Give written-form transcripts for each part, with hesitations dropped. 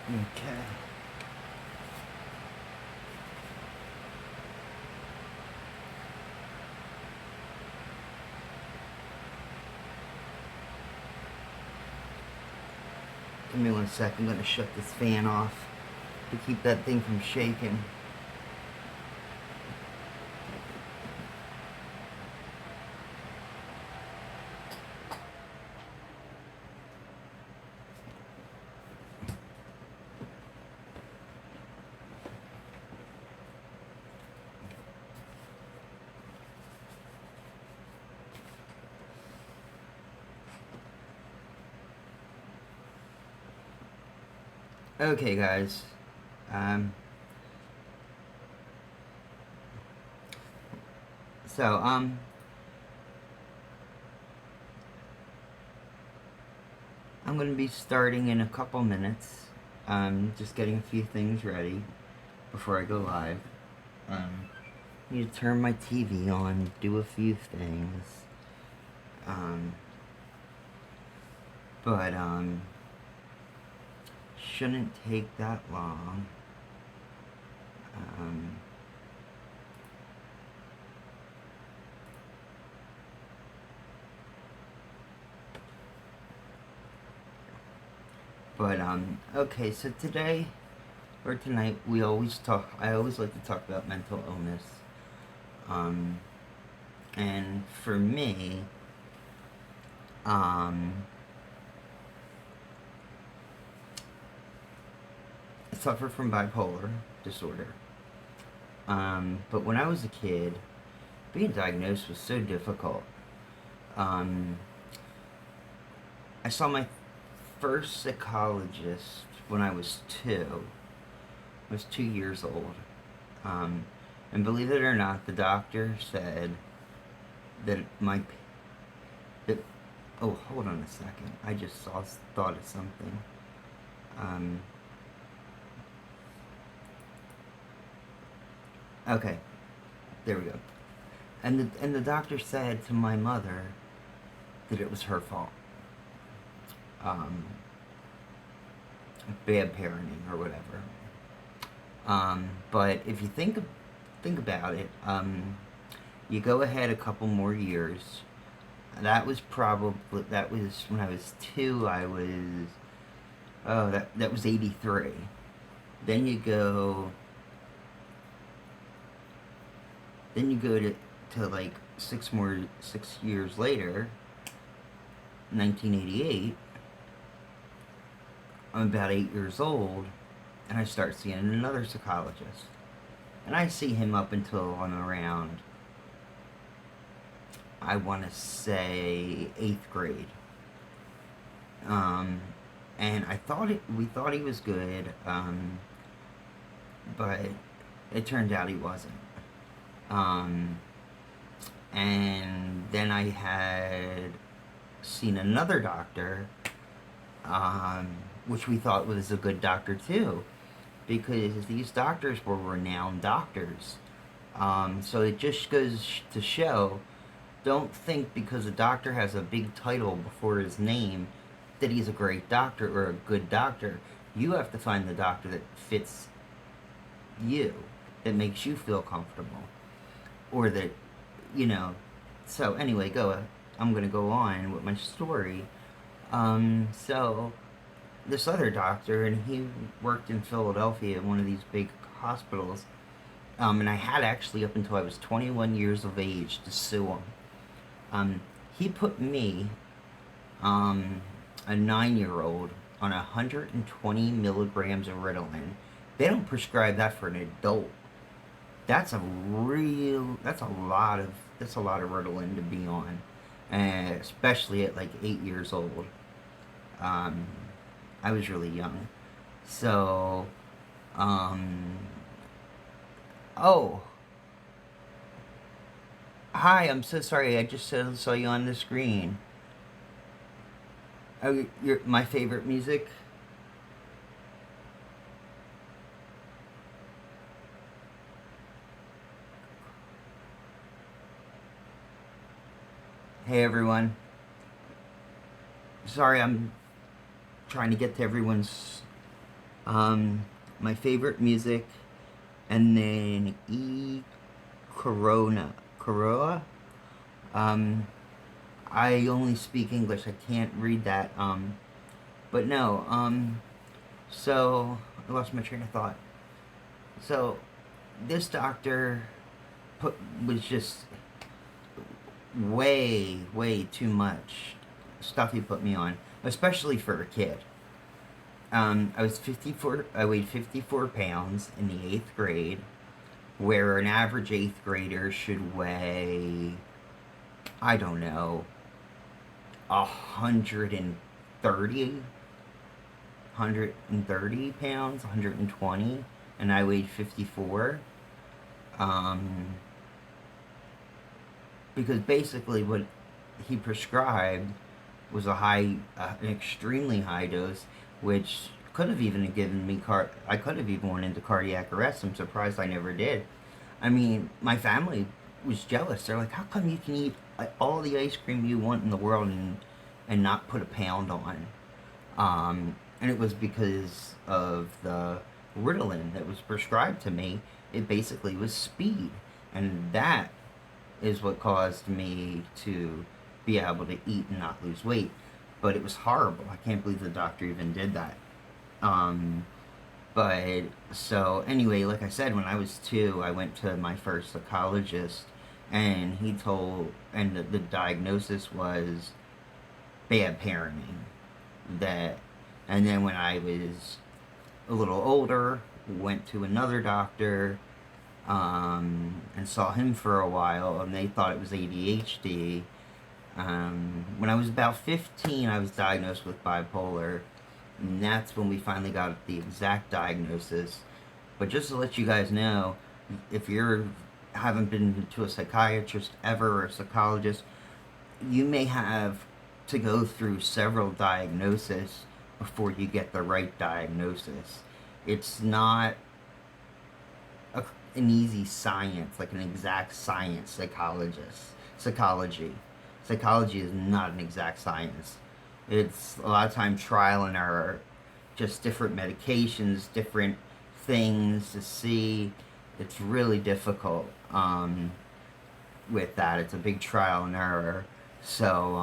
Okay. Give me 1 sec. I'm gonna shut this fan off to keep that thing from shaking. Okay, guys. Um, so, I'm going to be starting in a couple minutes. Just getting a few things ready before I go live. Need to turn my TV on, do a few things. But, shouldn't take that long. Okay, so today, or tonight, I always like to talk about mental illness. And for me, I suffer from bipolar disorder. But when I was a kid, being diagnosed was so difficult. I saw my first psychologist when I was 2. I was 2 years old. And believe it or not, the doctor said that oh, hold on a second. I just thought of something. Okay, there we go. And the doctor said to my mother that it was her fault. Bad parenting or whatever. But if you think about it, you go ahead a couple more years. That was when I was 2. That was 83. Then you go to like 6 years later, 1988. I'm about 8 years old, and I start seeing another psychologist. And I see him up until I'm around, I want to say, 8th grade. And we thought he was good, but it turned out he wasn't. And then I had seen another doctor, which we thought was a good doctor too, because these doctors were renowned doctors. So it just goes to show, don't think because a doctor has a big title before his name that he's a great doctor or a good doctor. You have to find the doctor that fits you, that makes you feel comfortable, or that, so anyway, I'm going to go on with my story. So this other doctor, and he worked in Philadelphia at one of these big hospitals, and I had actually up until I was 21 years of age to sue him. He put me, a 9-year-old, on 120 milligrams of Ritalin. They don't prescribe that for an adult. That's a lot of Ritalin to be on, especially at like 8 years old. I was really young, so oh, hi, I'm so sorry. I just saw you on the screen. Oh, you're my favorite music. Hey everyone. Sorry, I'm trying to get to everyone's My favorite music, and then Corolla. Um, I only speak English. I can't read that. But no. So I lost my train of thought. So this doctor put was just way too much stuff he put me on, especially for a kid. I was 54. I weighed 54 pounds in the 8th grade, where an average 8th grader should weigh, I don't know, 130, 130 pounds, 120, and I weighed 54. Um, because basically what he prescribed was an extremely high dose, which could have even given me I could have even went into cardiac arrest. I'm surprised I never did. I mean, my family was jealous. They're like, "How come you can eat all the ice cream you want in the world and not put a pound on?" And it was because of the Ritalin that was prescribed to me. It basically was speed, and that is what caused me to be able to eat and not lose weight. But it was horrible. I can't believe the doctor even did that. Um, but so anyway, like I said, when I was 2, I went to my first psychologist, and the diagnosis was bad parenting. That, and then when I was a little older, went to another doctor, and saw him for a while, and they thought it was ADHD. When I was about 15, I was diagnosed with bipolar, and that's when we finally got the exact diagnosis. But just to let you guys know, if you haven't been to a psychiatrist ever or a psychologist, you may have to go through several diagnoses before you get the right diagnosis. It's not an easy science, like an exact science. Psychology is not an exact science. It's a lot of time trial and error, just different medications, different things to see. It's really difficult with that. It's a big trial and error. So,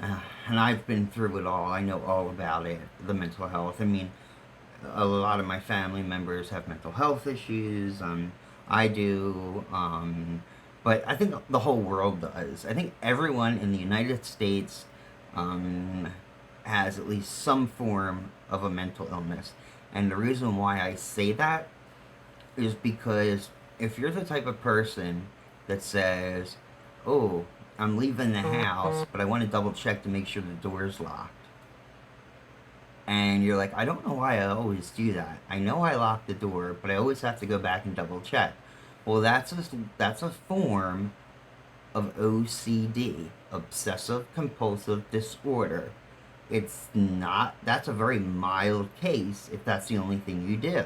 and I've been through it all. I know all about it, the mental health. I mean, a lot of my family members have mental health issues. I do. But I think the whole world does. I think everyone in the United States has at least some form of a mental illness. And the reason why I say that is because if you're the type of person that says, "Oh, I'm leaving the house, but I want to double check to make sure the door's locked," and you're like, "I don't know why I always do that. I know I lock the door, but I always have to go back and double check." Well, that's a form of OCD, obsessive compulsive disorder. It's not. That's a very mild case if that's the only thing you do.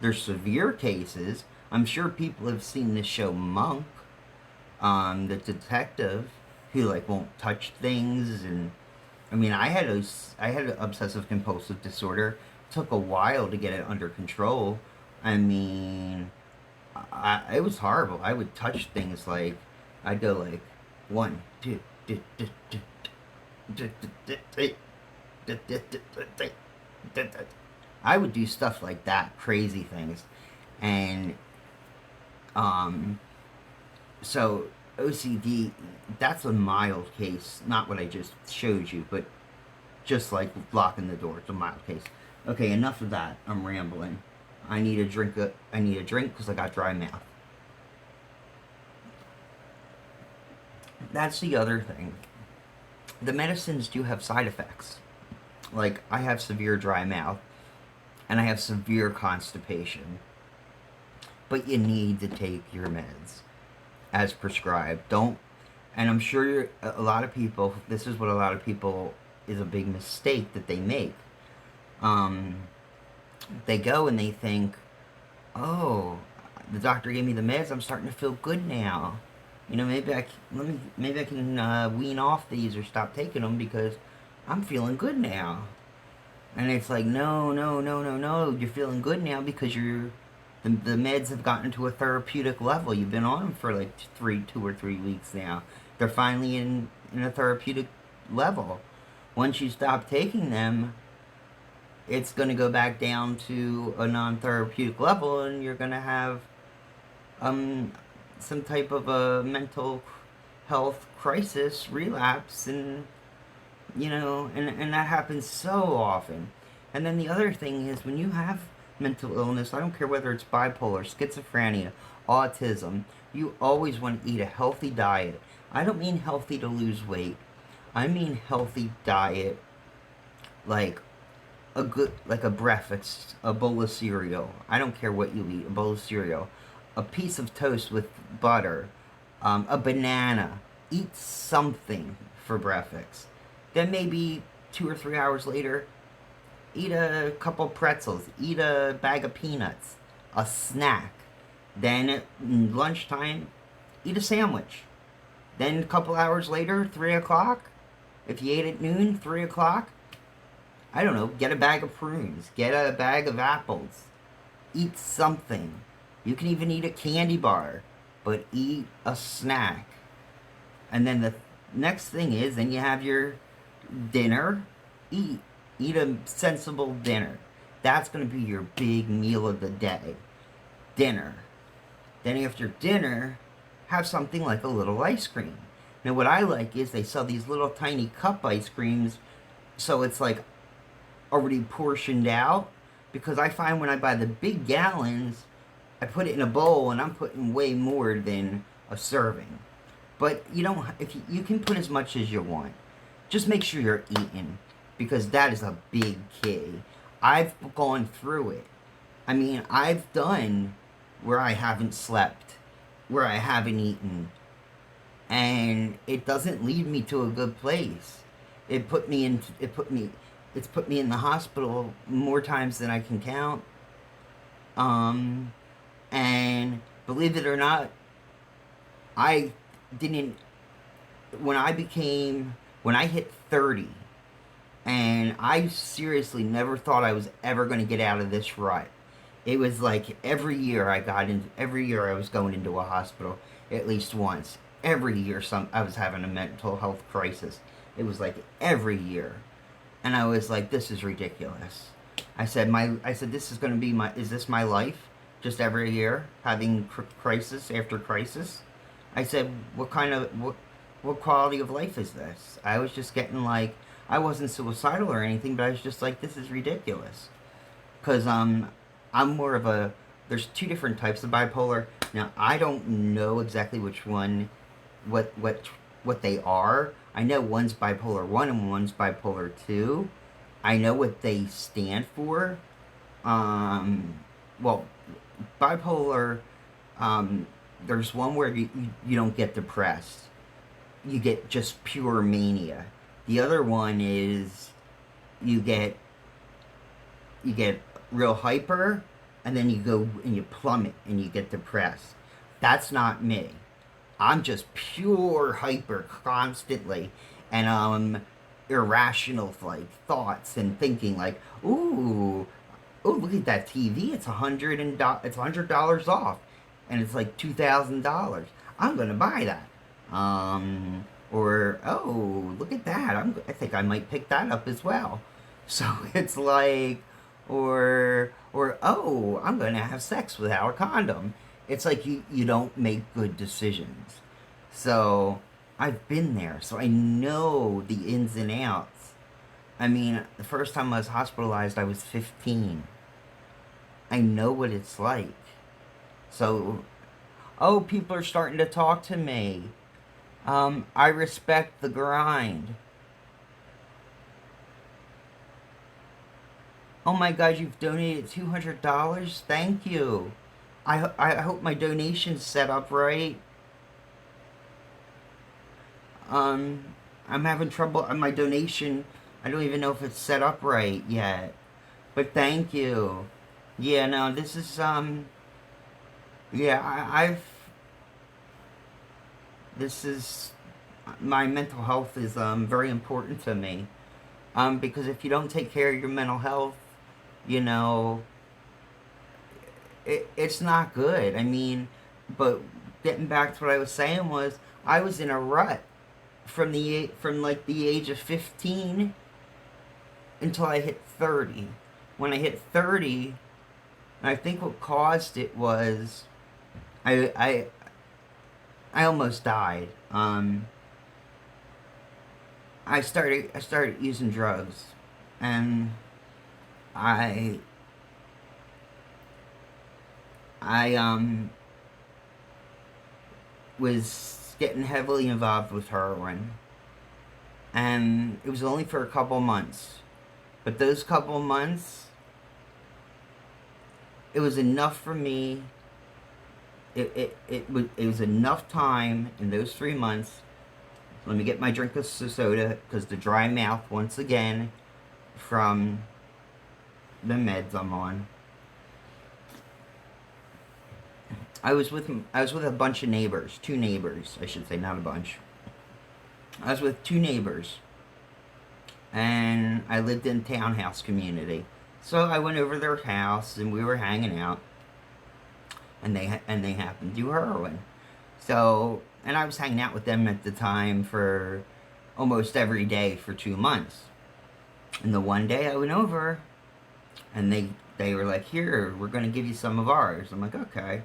There's severe cases. I'm sure people have seen the show Monk, the detective who like won't touch things. And I mean, I had an obsessive compulsive disorder. It took a while to get it under control. I mean, it was horrible. I would touch things like, I'd go like 1, 2, I would do stuff like that, crazy things, and um, so OCD, that's a mild case, not what I just showed you, but just like locking the door, it's a mild case. Okay, enough of that. I'm rambling. I need a drink. I need a drink because I got dry mouth. That's the other thing. The medicines do have side effects. Like, I have severe dry mouth, and I have severe constipation. But you need to take your meds as prescribed. Don't, and I'm sure a lot of people, this is what a lot of people, is a big mistake that they make. They go and they think, "Oh, the doctor gave me the meds. I'm starting to feel good now. You know, maybe I can wean off these or stop taking them because I'm feeling good now." And it's like, no, no, no, no, no. You're feeling good now because the meds have gotten to a therapeutic level. You've been on them for like 2 or 3 weeks now. They're finally in a therapeutic level. Once you stop taking them, it's going to go back down to a non-therapeutic level, and you're going to have um, some type of a mental health crisis, relapse, and and that happens so often. And then the other thing is when you have mental illness, I don't care whether it's bipolar, schizophrenia, autism, you always want to eat a healthy diet. I don't mean healthy to lose weight. I mean healthy diet, like a breakfast, a bowl of cereal. I don't care what you eat, a bowl of cereal, a piece of toast with butter, a banana. Eat something for breakfast. Then maybe 2 or 3 hours later, eat a couple pretzels, eat a bag of peanuts, a snack. Then at lunchtime, eat a sandwich. Then a couple hours later, 3 o'clock, if you ate at noon, 3 o'clock, I don't know, get a bag of prunes, get a bag of apples, eat something. You can even eat a candy bar, but eat a snack. And then the next thing is, then you have your dinner. Eat a sensible dinner. That's going to be your big meal of the day. Dinner. Then after dinner, have something like a little ice cream. Now what I like is they sell these little tiny cup ice creams, so it's like already portioned out, because I find when I buy the big gallons, I put it in a bowl and I'm putting way more than a serving. But you don't, if you can put as much as you want. Just make sure you're eating, because that is a big key. I've gone through it. I mean, I've done where I haven't slept, where I haven't eaten, and it doesn't lead me to a good place. It's put me in the hospital more times than I can count. And believe it or not, I didn't, when I hit 30, and I seriously never thought I was ever going to get out of this rut. It was like every year I was going into a hospital at least once. Every year I was having a mental health crisis. It was like every year. And I was like, this is ridiculous. I said, this is going to be is this my life? Just every year having crisis after crisis? I said, what quality of life is this? I was just getting like, I wasn't suicidal or anything, but I was just like, this is ridiculous. Because I'm more of a, there's two different types of bipolar. Now, I don't know exactly which one, what they are. I know one's bipolar 1 and one's bipolar 2. I know what they stand for. Well, bipolar, there's one where you don't get depressed. You get just pure mania. The other one is you get real hyper, and then you go and you plummet and you get depressed. That's not me. I'm just pure hyper constantly, and irrational like thoughts and thinking like, ooh, look at that TV. It's $100 off, and it's like $2,000. I'm gonna buy that. Or, oh, look at that. I think I might pick that up as well. So it's like, or oh, I'm going to have sex without a condom. It's like you don't make good decisions. So I've been there. So I know the ins and outs. I mean, the first time I was hospitalized, I was 15. I know what it's like. So, oh, people are starting to talk to me. I respect the grind. Oh my God, you've donated $200? Thank you. I hope my donation's set up right. I'm having trouble on my donation. I don't even know if it's set up right yet. But thank you. Yeah, no, this is, yeah, this is, my mental health is very important to me. Because if you don't take care of your mental health, you know, it's not good. I mean, but getting back to what I was saying was, I was in a rut from like the age of 15 until I hit 30. When I hit 30, I think what caused it was I I I almost died. I started using drugs, and I I was getting heavily involved with heroin, and it was only for a couple months. But those couple months, it was enough for me. It was enough time in those 3 months. Let me get my drink of soda, because the dry mouth once again from the meds I'm on. I was with a bunch of neighbors, 2 neighbors, I should say, not a bunch. I was with 2 neighbors, and I lived in a townhouse community. So I went over their house, and we were hanging out, and they happened to do heroin. So, and I was hanging out with them at the time for almost every day for 2 months. And the one day I went over, and they were like, "Here, we're gonna give you some of ours." I'm like, "Okay,"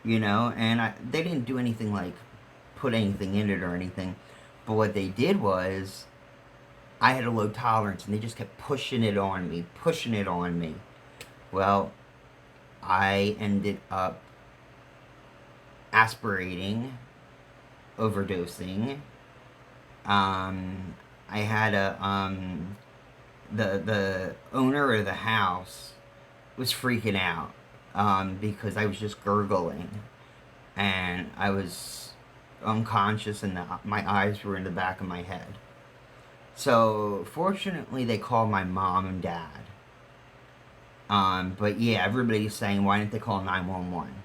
and they didn't do anything like put anything in it or anything. But what they did was, I had a low tolerance, and they just kept pushing it on me, pushing it on me. Well, I ended up aspirating, overdosing. I had the owner of the house was freaking out, because I was just gurgling, and I was unconscious, and my eyes were in the back of my head. So fortunately, they called my mom and dad. But yeah, everybody's saying, why didn't they call 911?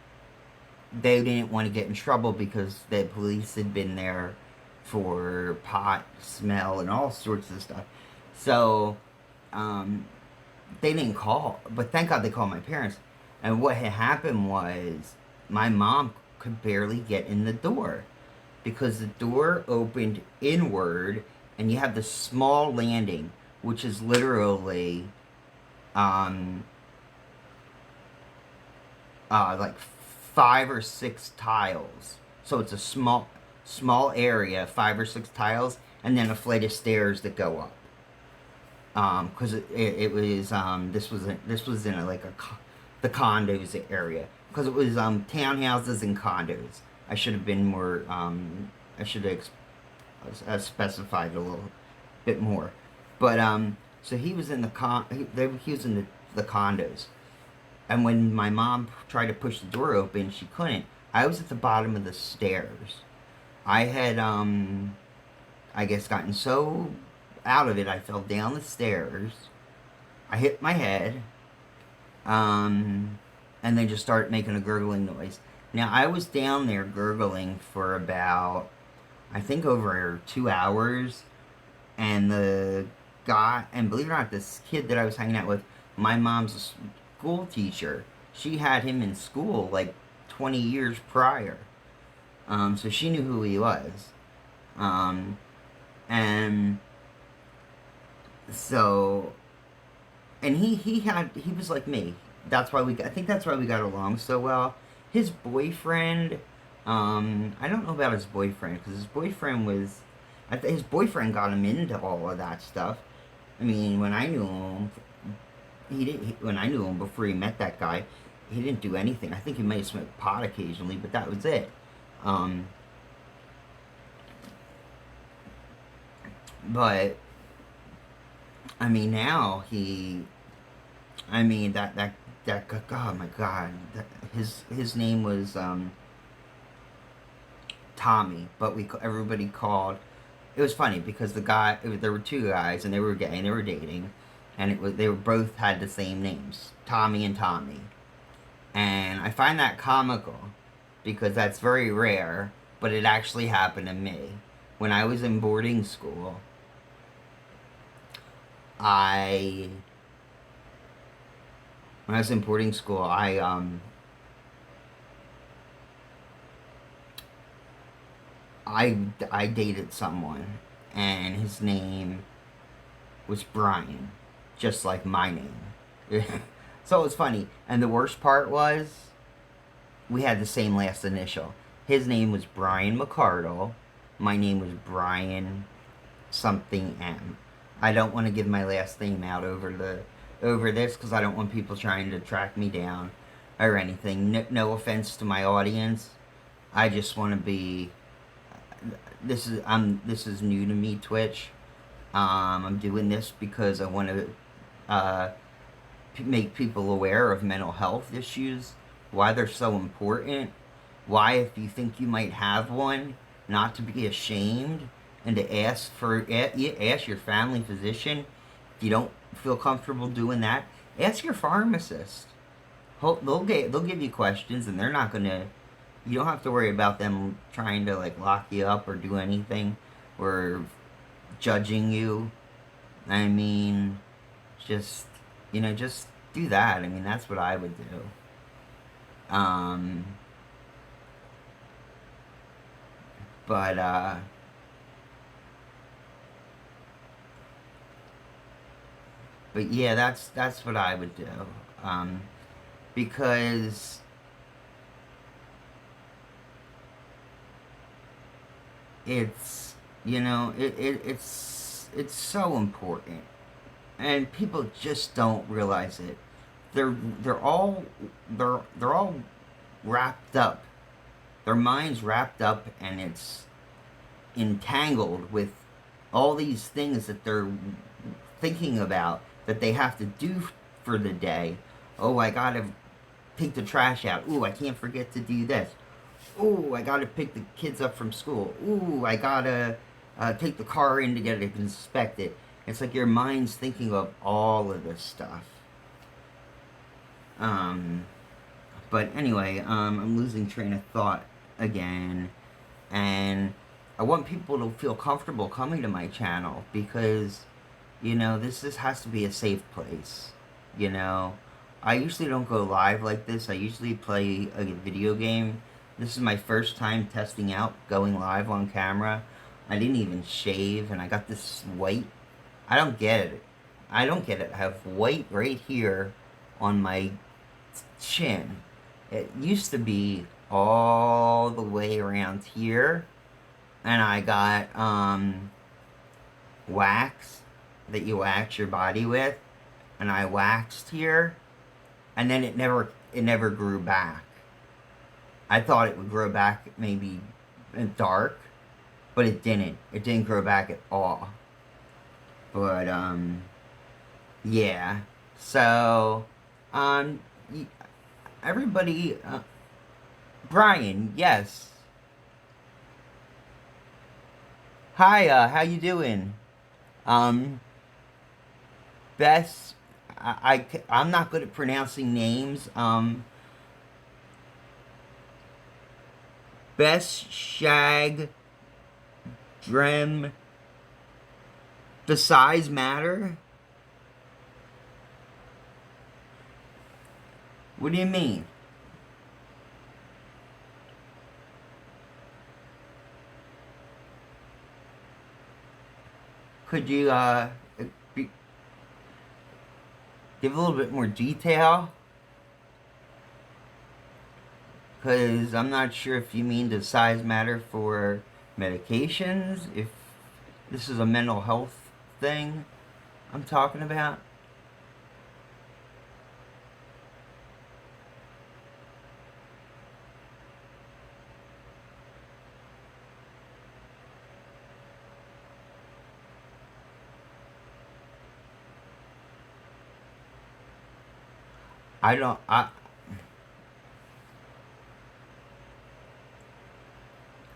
They didn't want to get in trouble because the police had been there for pot smell and all sorts of stuff. So they didn't call. But thank God they called my parents. And what had happened was, my mom could barely get in the door, because the door opened inward, and you have this small landing, which is literally like 5 or 6 tiles. So it's a small area, 5 or 6 tiles, and then a flight of stairs that go up. Because it was this was in the condos area, because it was townhouses and condos. I should have been more. I should have specified a little bit more. But so he was in he was in the condos. And when my mom tried to push the door open, she couldn't. I was at the bottom of the stairs. I had, I guess, gotten so out of it, I fell down the stairs. I hit my head, and then just started making a gurgling noise. Now, I was down there gurgling for about, I think, over 2 hours. And the guy, and believe it or not, this kid that I was hanging out with, my mom's school teacher, she had him in school like 20 years prior. So she knew who he was. And so, and he was like me. I think that's why we got along so well. His boyfriend, I don't know about his boyfriend, because his boyfriend got him into all of that stuff. I mean, when I knew him, when I knew him before he met that guy, he didn't do anything. I think he might have smoked pot occasionally, but that was it. But I mean, now that oh my God, his name was Tommy, but everybody called. It was funny because there were 2 guys, and they were gay, and they were dating, and they were both had the same names, Tommy and Tommy. And I find that comical, because that's very rare, but it actually happened to me. When I was in boarding school, I when I was in boarding school, I dated someone, and his name was Brian, just like my name. So it was funny. And the worst part was, we had the same last initial. His name was Brian McCardle. My name was Brian something M. I don't want to give my last name out over this because I don't want people trying to track me down or anything. No offense to my audience. I just want to be. This is new to me, Twitch. I'm doing this because I want to make people aware of mental health issues, why they're so important, why, if you think you might have one, not to be ashamed, and to ask your family physician. If you don't feel comfortable doing that, ask your pharmacist. They'll give you questions, and they're not gonna. You don't have to worry about them trying to like lock you up or do anything, or judging you. I mean, just just do that. I mean, that's what I would do. But yeah, that's what I would do. Because it's it's so important, and people just don't realize it. They're all they're all wrapped up. Their mind's wrapped up, and it's entangled with all these things that they're thinking about that they have to do for the day. Oh, I gotta take the trash out. Ooh, I can't forget to do this. Ooh, I gotta pick the kids up from school. Ooh, I gotta take the car in to get it inspected. It's like your mind's thinking of all of this stuff. But anyway, I'm losing train of thought again, and I want people to feel comfortable coming to my channel because, this has to be a safe place. I usually don't go live like this. I usually play a video game. This is my first time testing out going live on camera. I didn't even shave, and I got this white. I don't get it. I have white right here on my chin. It used to be all the way around here, and I got wax that you wax your body with, and I waxed here, and then it never grew back. I thought it would grow back maybe in dark, but it didn't. It didn't grow back at all. But yeah. So everybody, Brian, yes. Hi, how you doing? Um, Best, I'm not good at pronouncing names. Best Shag Drem. The size matter? What do you mean? Could you give a little bit more detail? Because I'm not sure if you mean does size matter for medications, if this is a mental health thing I'm talking about.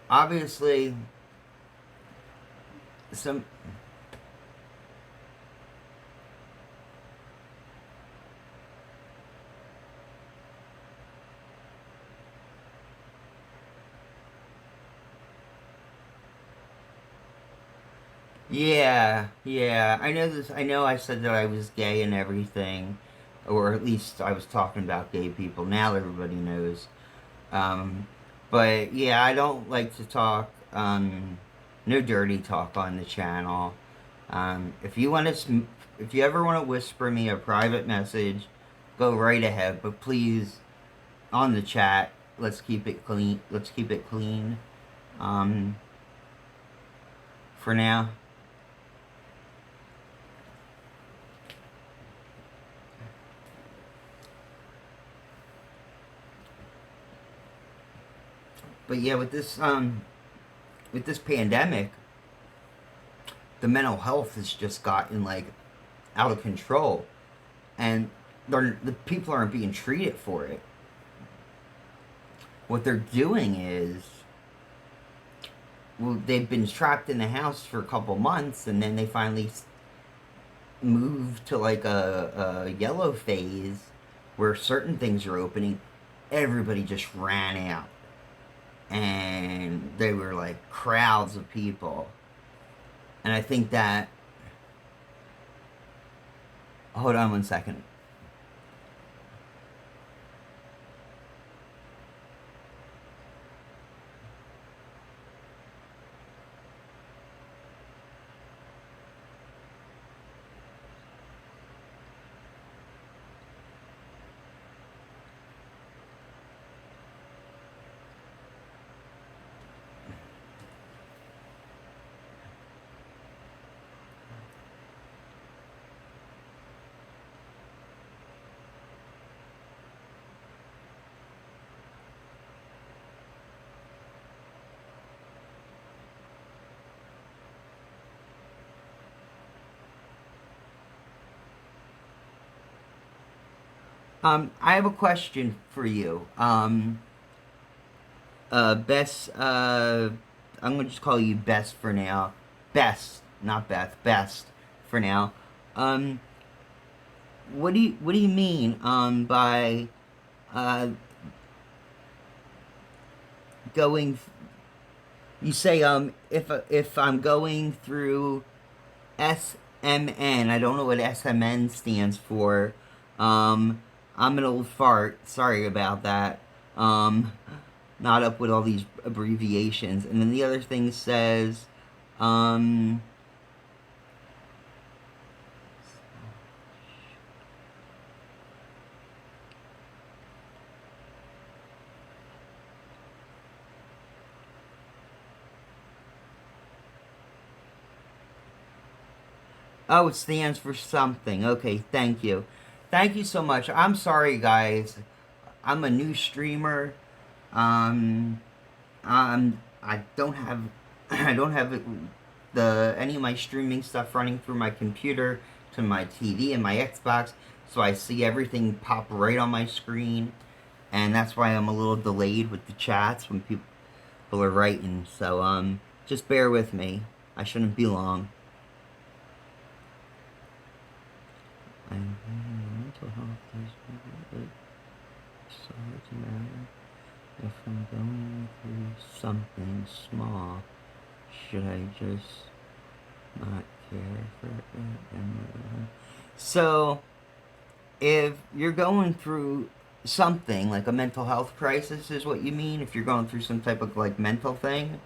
Obviously, some Yeah, yeah. I know this. I know I said that I was gay and everything, or at least I was talking about gay people. Now everybody knows. Um, but yeah, I don't like to talk. No dirty talk on the channel. If you want to, if you ever want to whisper me a private message, go right ahead. But please, on the chat, let's keep it clean. Let's keep it clean. Um, for now. But yeah, with this pandemic, the mental health has just gotten like out of control, and the people aren't being treated for it. What they're doing is, well, they've been trapped in the house for a couple months, and then they finally move to like a yellow phase where certain things are opening. Everybody just ran out, and they were like crowds of people. And I think that, hold on one second. I have a question for you. Bess, I'm gonna just call you Bess for now. Bess, not Beth. Best for now. Um, what do you mean, by, uh, going, you say, if I'm going through SMN, I don't know what SMN stands for. Um, I'm an old fart. Sorry about that. Um, not up with all these abbreviations. And then the other thing says, um, oh, it stands for something. Okay, thank you. Thank you so much. I'm sorry, guys. I'm a new streamer. Um, I don't have, I don't have any of my streaming stuff running through my computer to my TV and my Xbox, so I see everything pop right on my screen, and that's why I'm a little delayed with the chats when people are writing. So just bear with me. I shouldn't be long. Mental health is so it's a matter. If I'm going through something small, should I just not care for it? So, if you're going through something like a mental health crisis, is what you mean? If you're going through some type of like mental thing,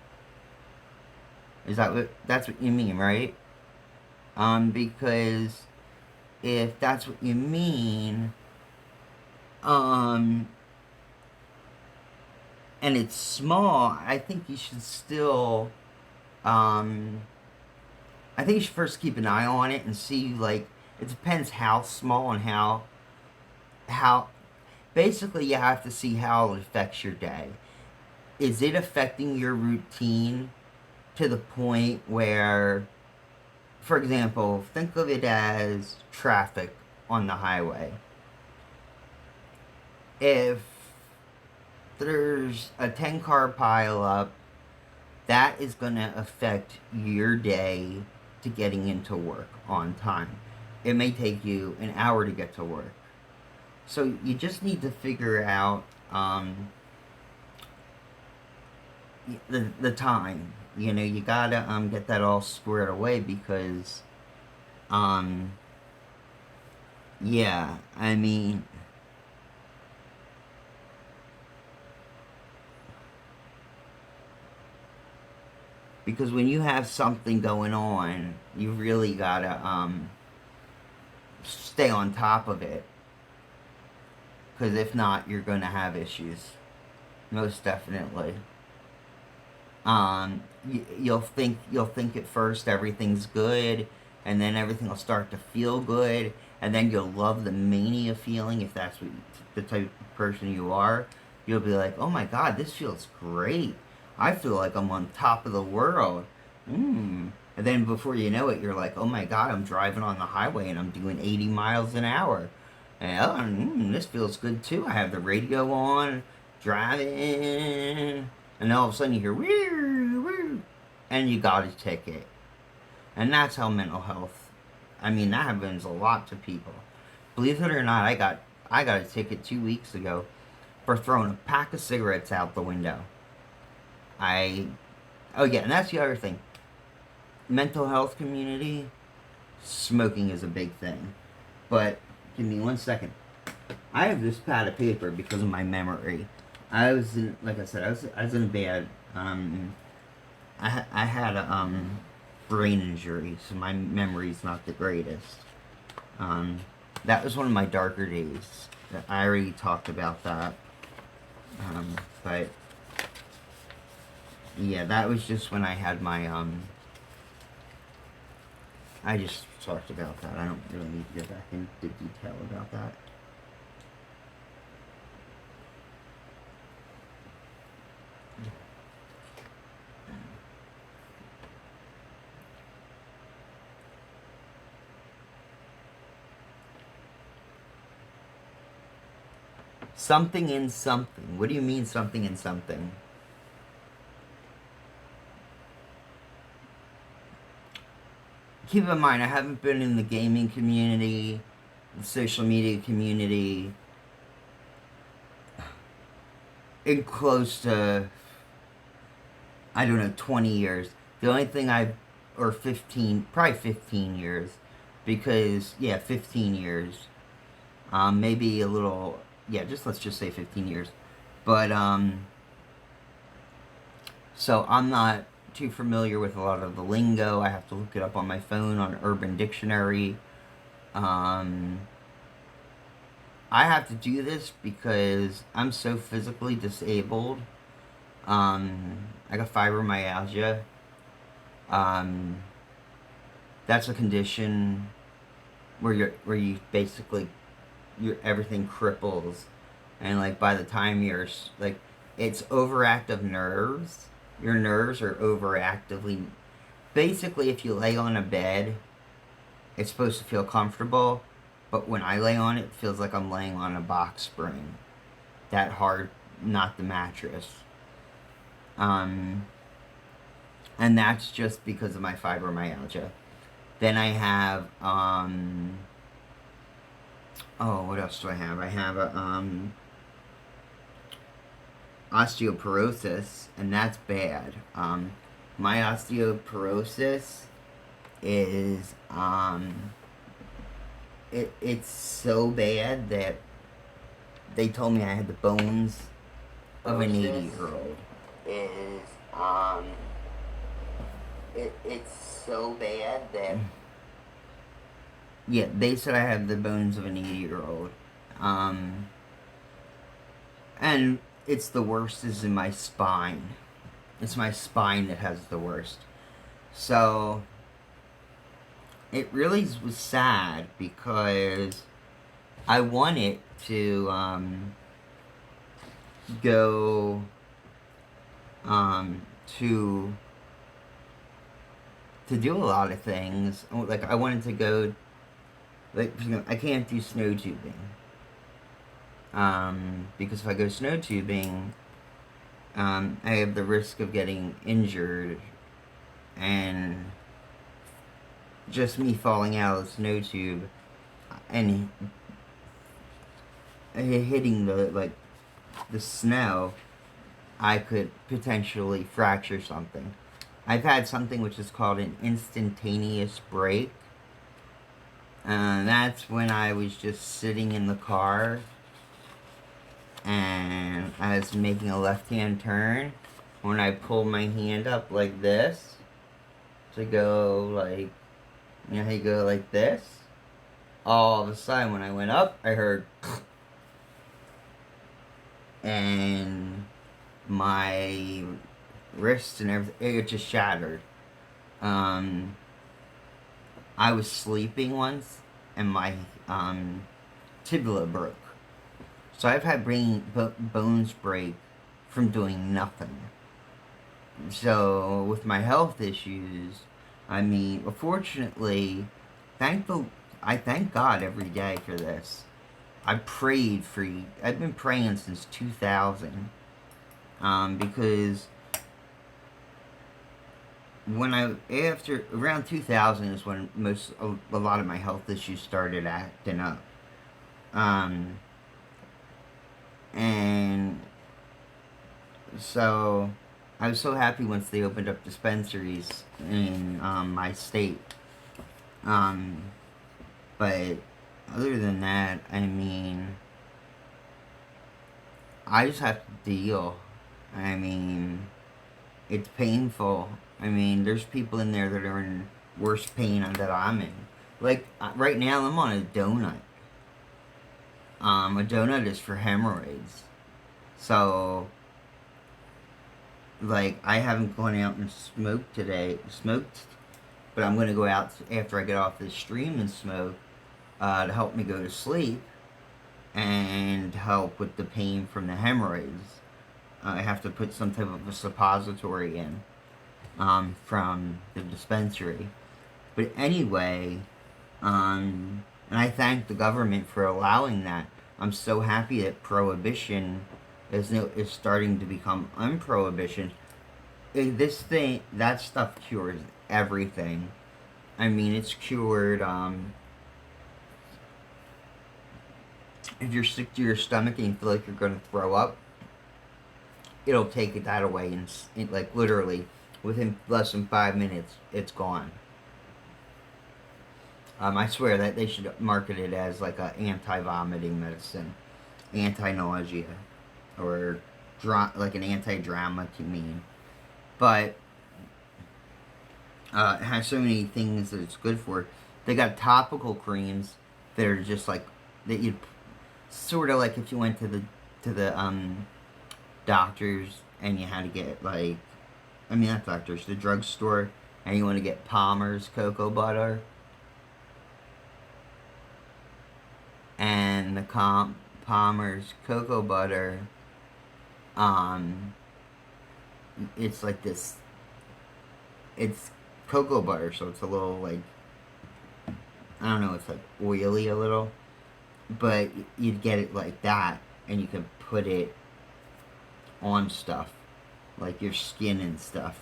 that's what you mean, right? Because if that's what you mean, um, and it's small, I think you should still, um, I think you should first keep an eye on it and see, like, it depends how small and how, basically you have to see how it affects your day. Is it affecting your routine to the point where, for example, think of it as traffic on the highway. If there's a 10-car pileup, that is going to affect your day to getting into work on time. It may take you an hour to get to work. So you just need to figure out the time. you know, you gotta get that all squared away because yeah, I mean, because when you have something going on, you really gotta stay on top of it, because if not, you're gonna have issues, most definitely. You'll think at first everything's good, and then everything will start to feel good, and then you'll love the mania feeling if that's what the type of person you are. You'll be like, oh my god, this feels great. I feel like I'm on top of the world. And then before you know it, you're like, oh my god, I'm driving on the highway and I'm doing 80 miles an hour. And this feels good too. I have the radio on, driving, and all of a sudden you hear woo, woo, and you got a ticket. And that's how mental health. I mean, that happens a lot to people. Believe it or not, I got a ticket 2 weeks ago for throwing a pack of cigarettes out the window. Oh yeah, and that's the other thing. Mental health community, smoking is a big thing. But give me 1 second. I have this pad of paper because of my memory. Like I said, I was in a bad, I had a, brain injury, so my memory's not the greatest. That was one of my darker days. I already talked about that. But, yeah, that was just when I had my, I just talked about that. I don't really need to go back into detail about that. Something in something. What do you mean something in something? Keep in mind, I haven't been in the gaming community, the social media community, in close to, I don't know, 20 years. The only thing or 15, probably 15 years, because, yeah, 15 years. Maybe a little, yeah, let's just say 15 years. But, so I'm not too familiar with a lot of the lingo. I have to look it up on my phone on Urban Dictionary. I have to do this because I'm so physically disabled. I got fibromyalgia. That's a condition where you basically everything cripples, and like by the time you're like, it's overactive nerves. Your nerves are overactively. Basically, if you lay on a bed, it's supposed to feel comfortable, but when I lay on it, it feels like I'm laying on a box spring. That hard, not the mattress. And that's just because of my fibromyalgia. Then I have, what else do I have? I have a, osteoporosis, and that's bad. My osteoporosis is, it's so bad that they told me I had the bones of an 80-year-old. It's so bad that, yeah, they said I have the bones of an 80-year-old. And it's the worst is in my spine. It's my spine that has the worst. So, it really was sad because I wanted to go to do a lot of things. Like, I wanted to go, like, I can't do snow tubing. Because if I go snow tubing, I have the risk of getting injured, and just me falling out of the snow tube and hitting the snow, I could potentially fracture something. I've had something which is called an instantaneous brake. That's when I was just sitting in the car and I was making a left-hand turn. When I pulled my hand up like this to go like, you know how you go like this? All of a sudden when I went up, I heard and my wrist and everything, it just shattered. I was sleeping once and my tibia broke. So I've had bones break from doing nothing. So with my health issues, I mean, fortunately, I thank God every day for this. I've been praying since 2000, because after around 2000 is when a lot of my health issues started acting up. And so I was so happy once they opened up dispensaries in my state. But other than that, I mean, I just have to deal. I mean, it's painful. I mean, there's people in there that are in worse pain than I'm in. Like, right now I'm on a donut. A donut is for hemorrhoids. So, like, I haven't gone out and smoked, but I'm going to go out after I get off this stream and smoke, to help me go to sleep and help with the pain from the hemorrhoids. I have to put some type of a suppository in, from the dispensary. But anyway, and I thank the government for allowing that. I'm so happy that prohibition is starting to become unprohibition. That stuff cures everything. I mean, it's cured, if you're sick to your stomach and you feel like you're going to throw up, it'll take that away and like literally within less than 5 minutes, it's gone. I swear that they should market it as like a anti-vomiting medicine, anti-nausea, or like an anti-Dramamine. But it has so many things that it's good for. They got topical creams that are just like that you sort of like if you went to the doctors and you had to get like, I mean not doctors, the drugstore, and you want to get Palmer's cocoa butter. And the Palmer's cocoa butter, it's like this, it's cocoa butter, so it's a little like, I don't know, it's like oily a little, but you'd get it like that, and you can put it on stuff, like your skin and stuff.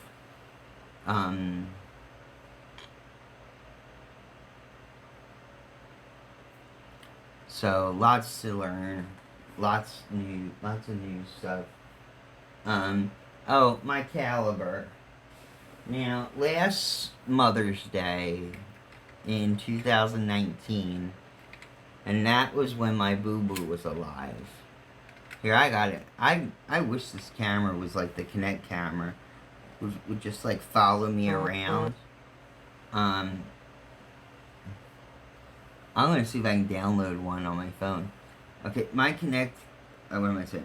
So lots to learn, lots of new stuff. Oh, my caliber. Now, last Mother's Day in 2019, and that was when my boo-boo was alive. Here, I got it. I wish this camera was like the Kinect camera. Would just like follow me around. I'm gonna see if I can download one on my phone. Okay, my Kinect. What am I saying?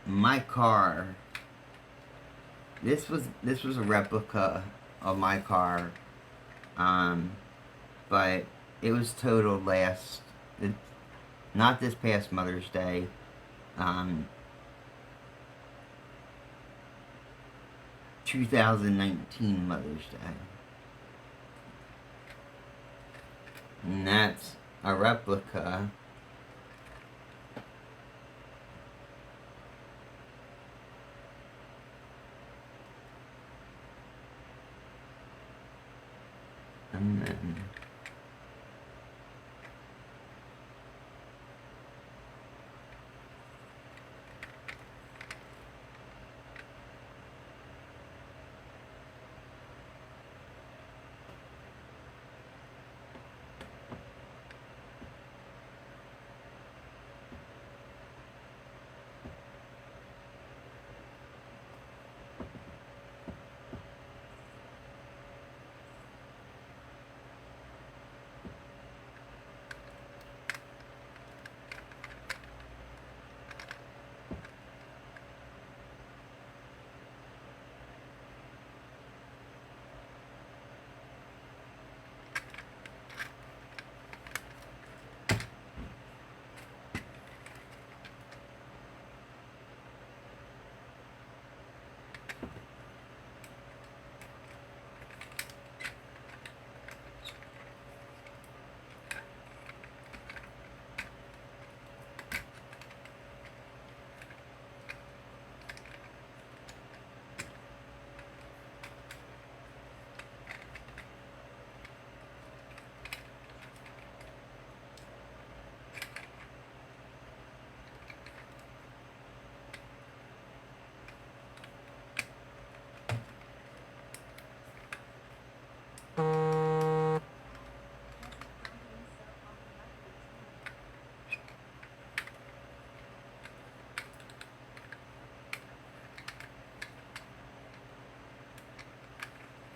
My car. This was a replica of my car, but it was totaled not this past Mother's Day. 2019 Mother's Day. And that's a replica. And then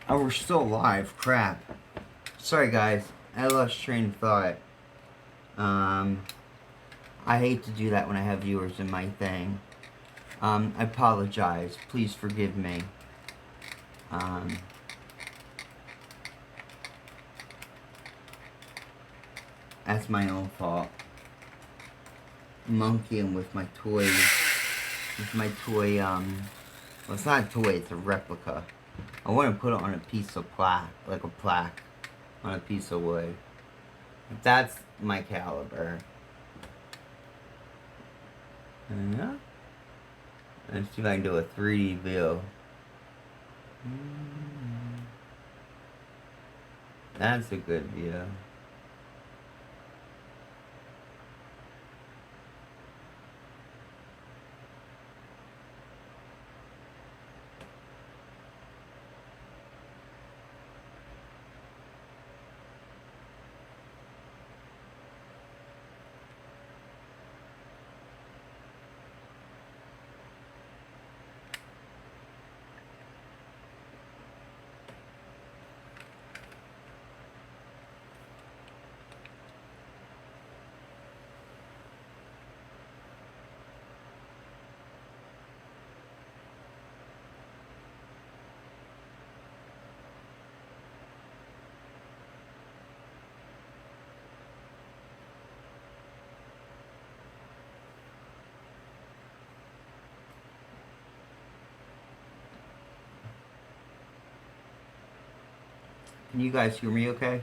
Oh, we're still alive. Crap. Sorry, guys. I lost train of thought. I hate to do that when I have viewers in my thing. I apologize. Please forgive me. That's my own fault. Monkeying with my toy. With my toy, well, it's not a toy, it's a replica. I want to put it on a piece of plaque, like a plaque, on a piece of wood. That's my caliber. Yeah. Let's see if I can do a 3D view. That's a good view. Can you guys hear me okay?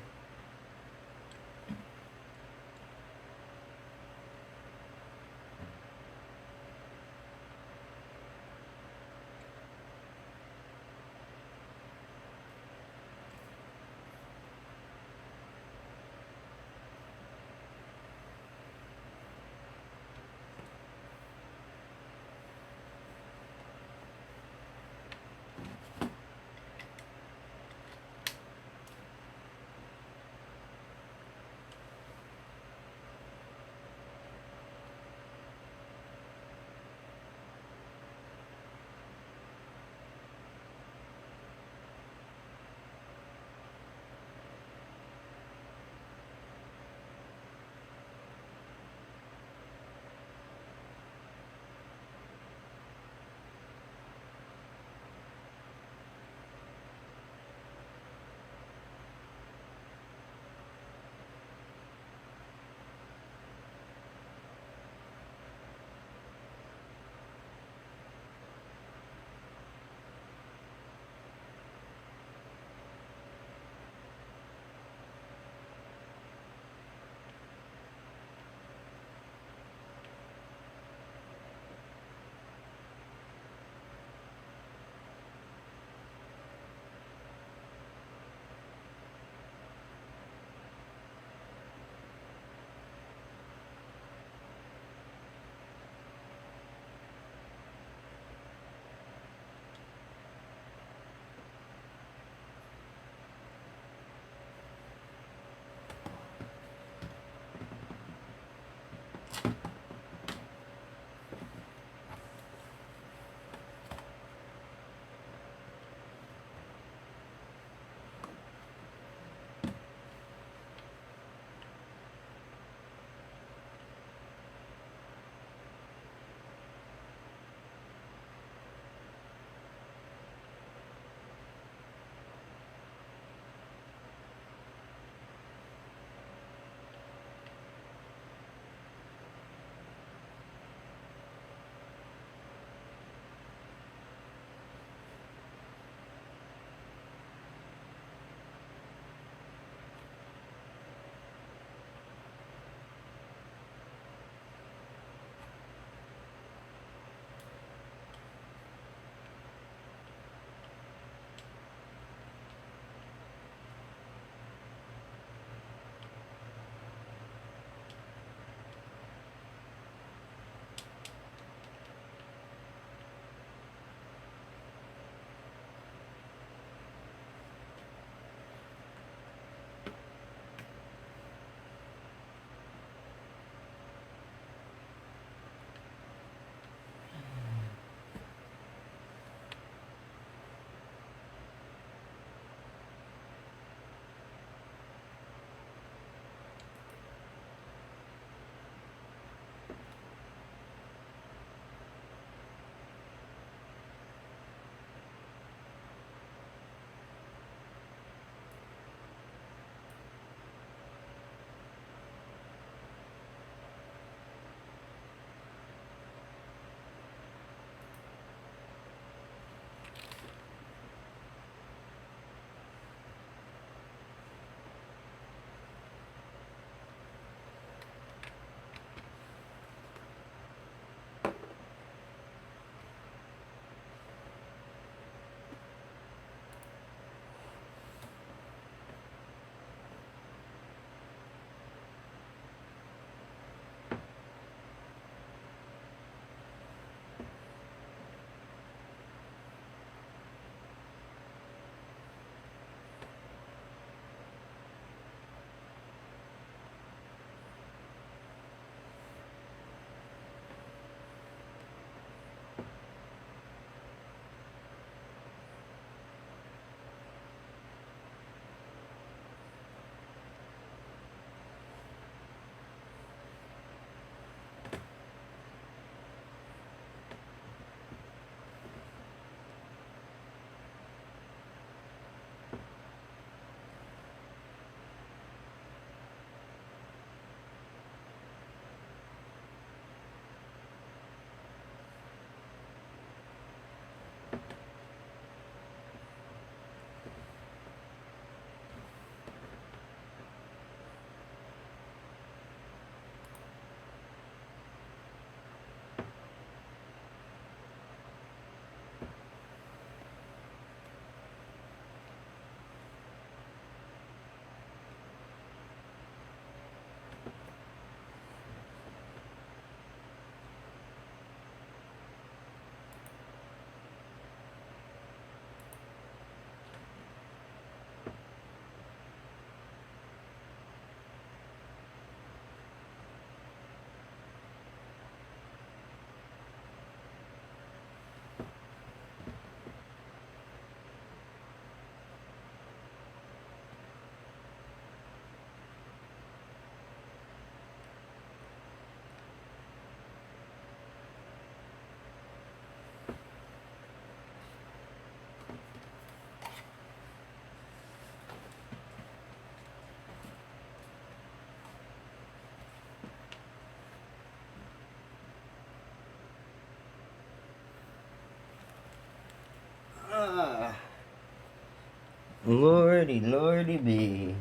Lordy, lordy be.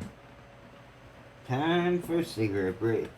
Time for a cigarette break.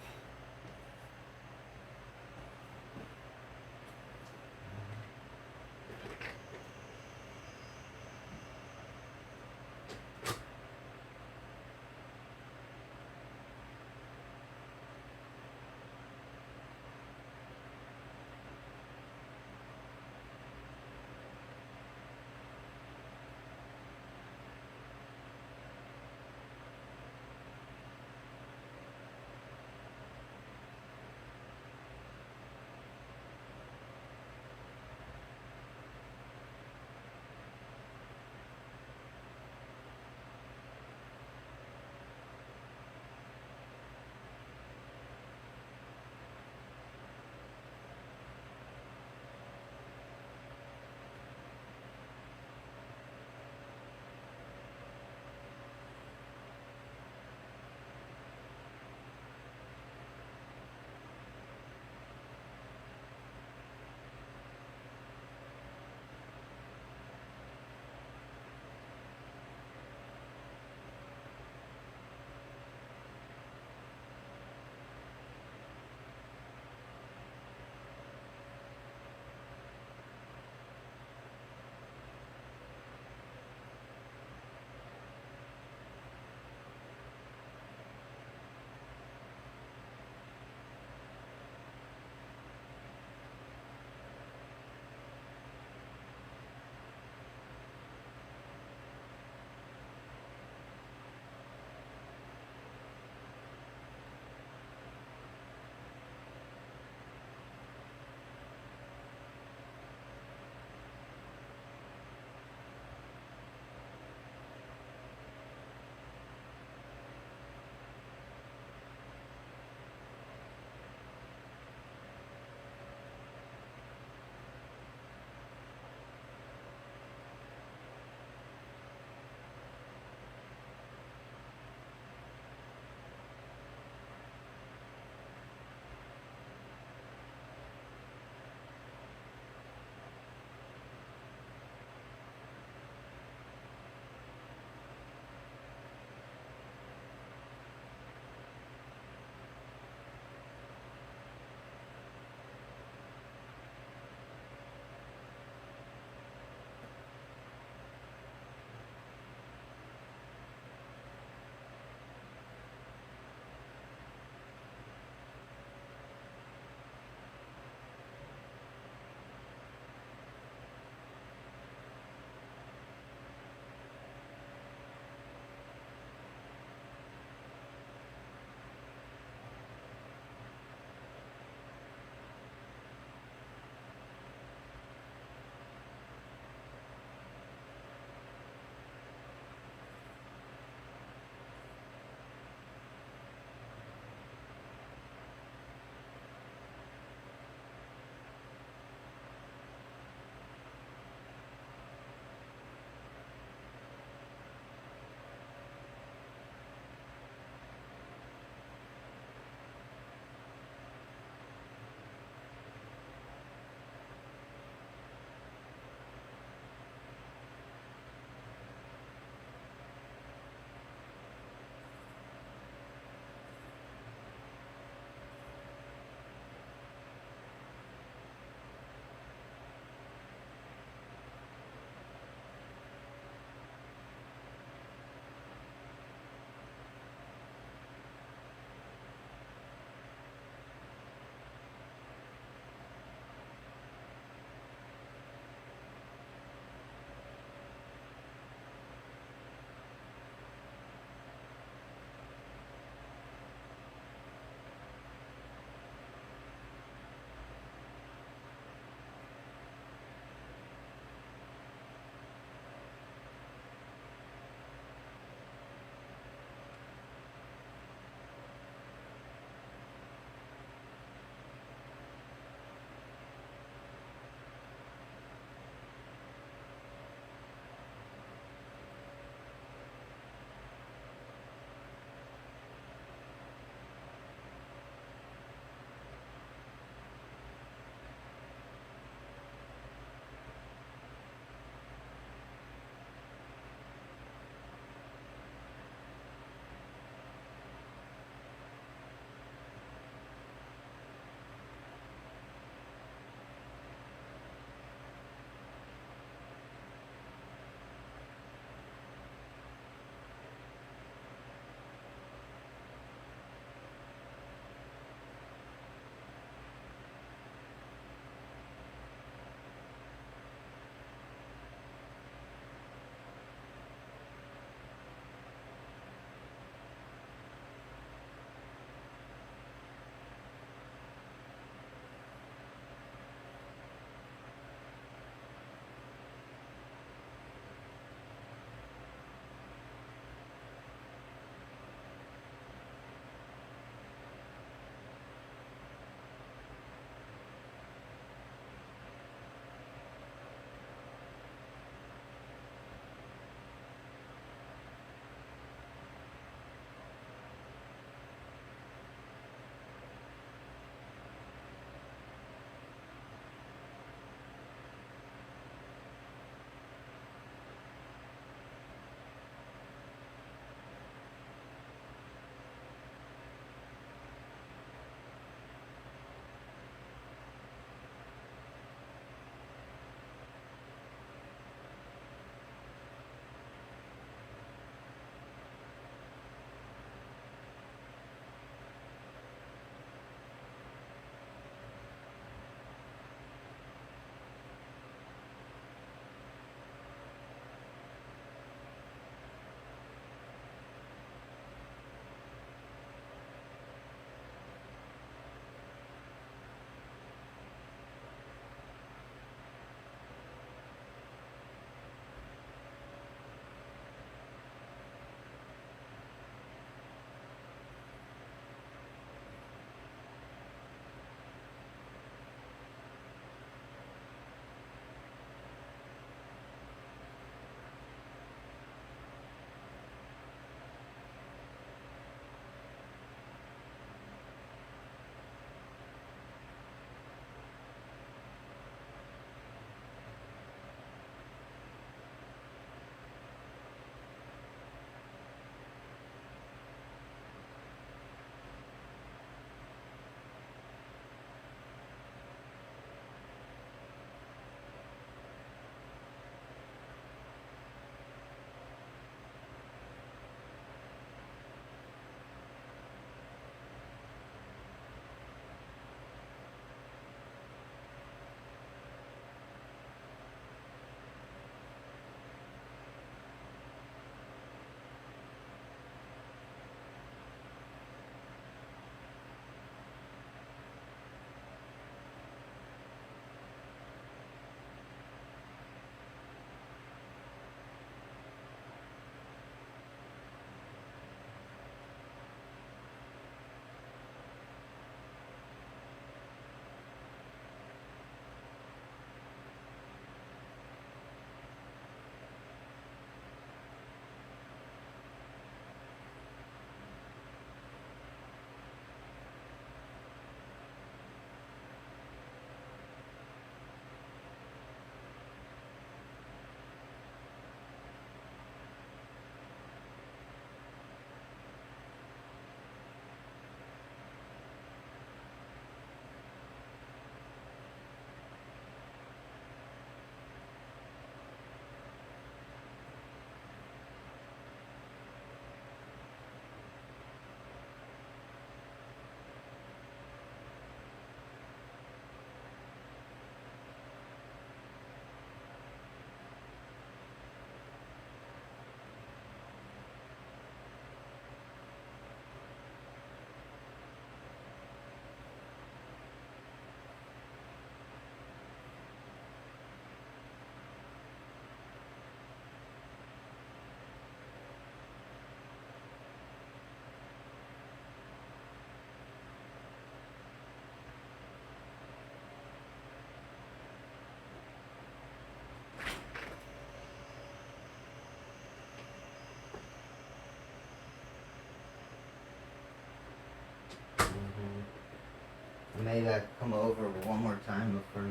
maybe I come over one more time before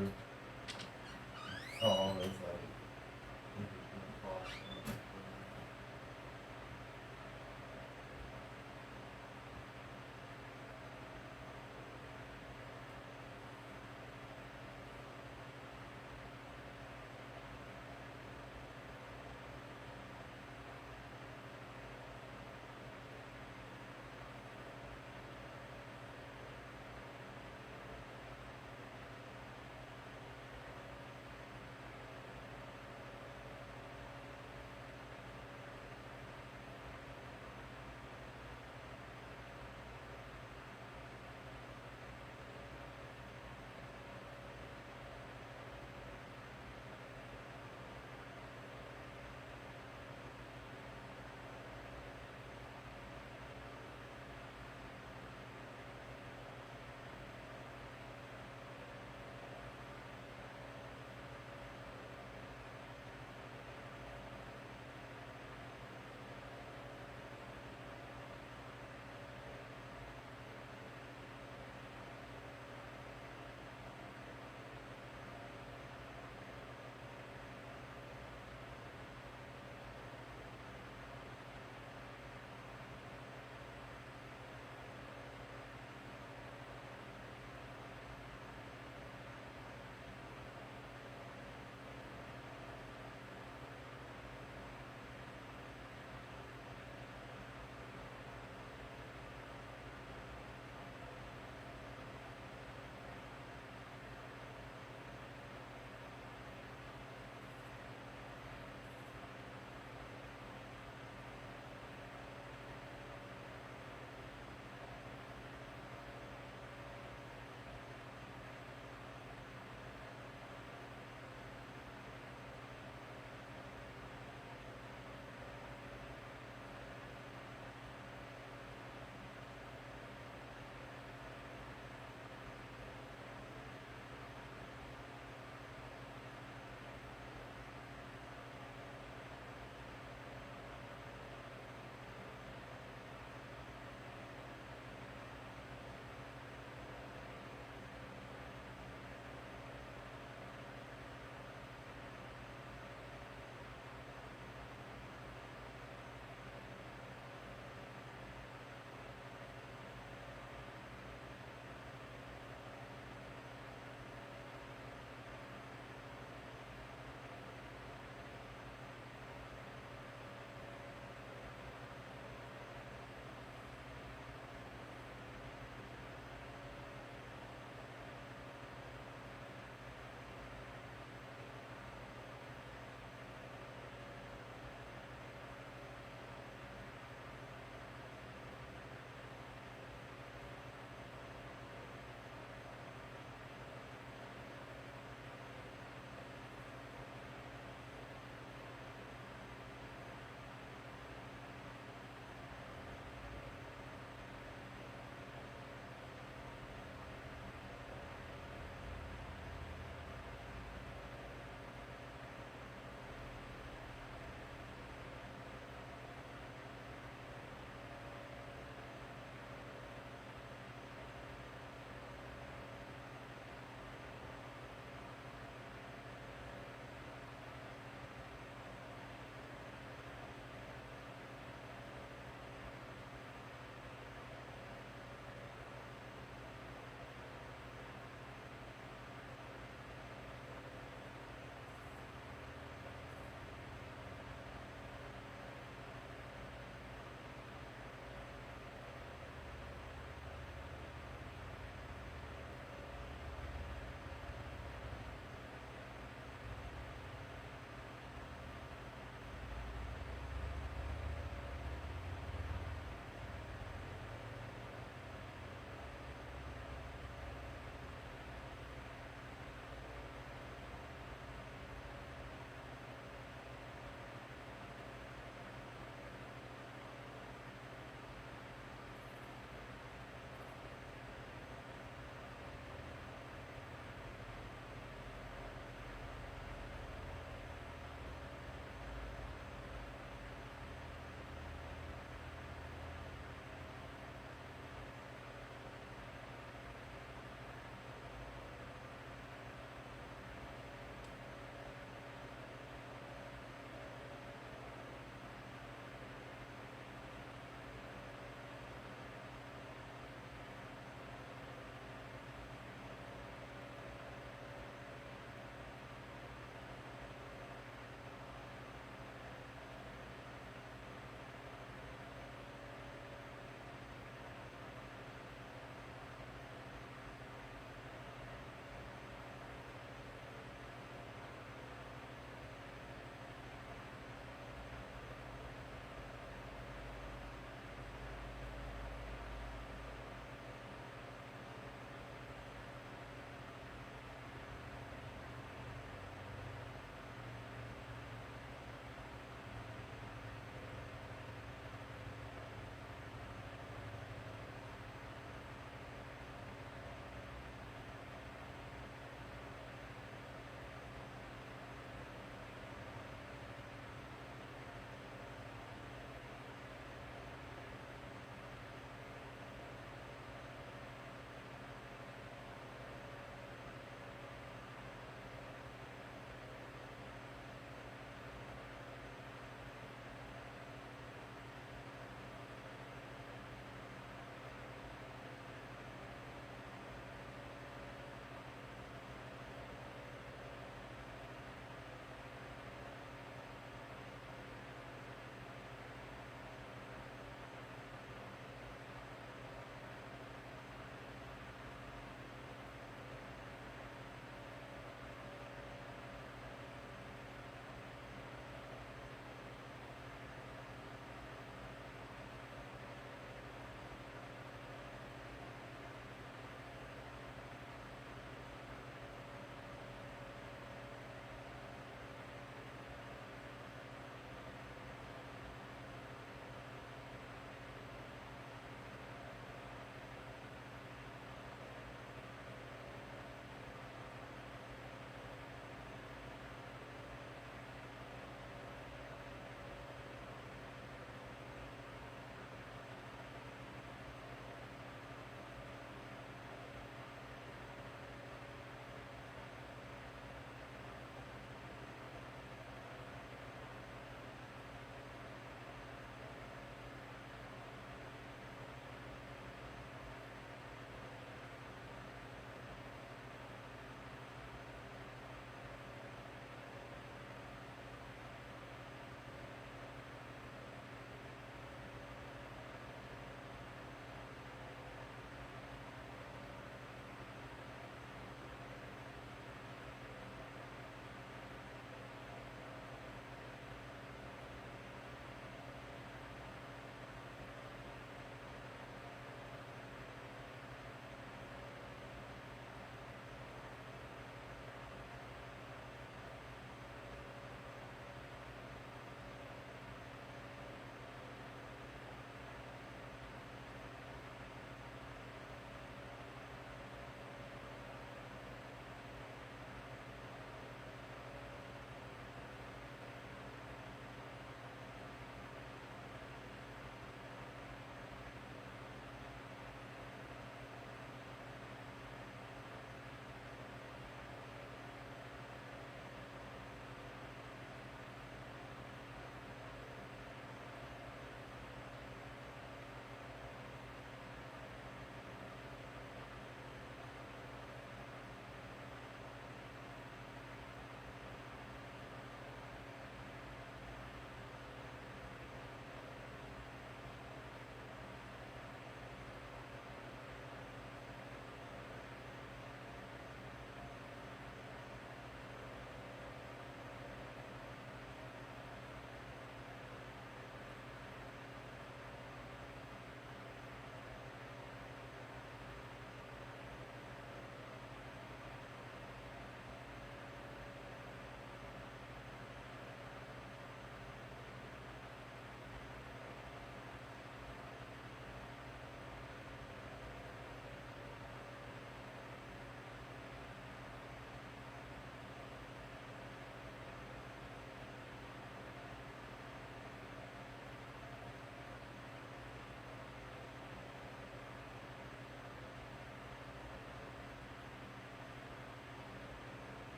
fall is like.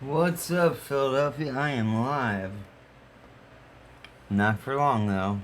What's up, Philadelphia? I am live. Not for long, though.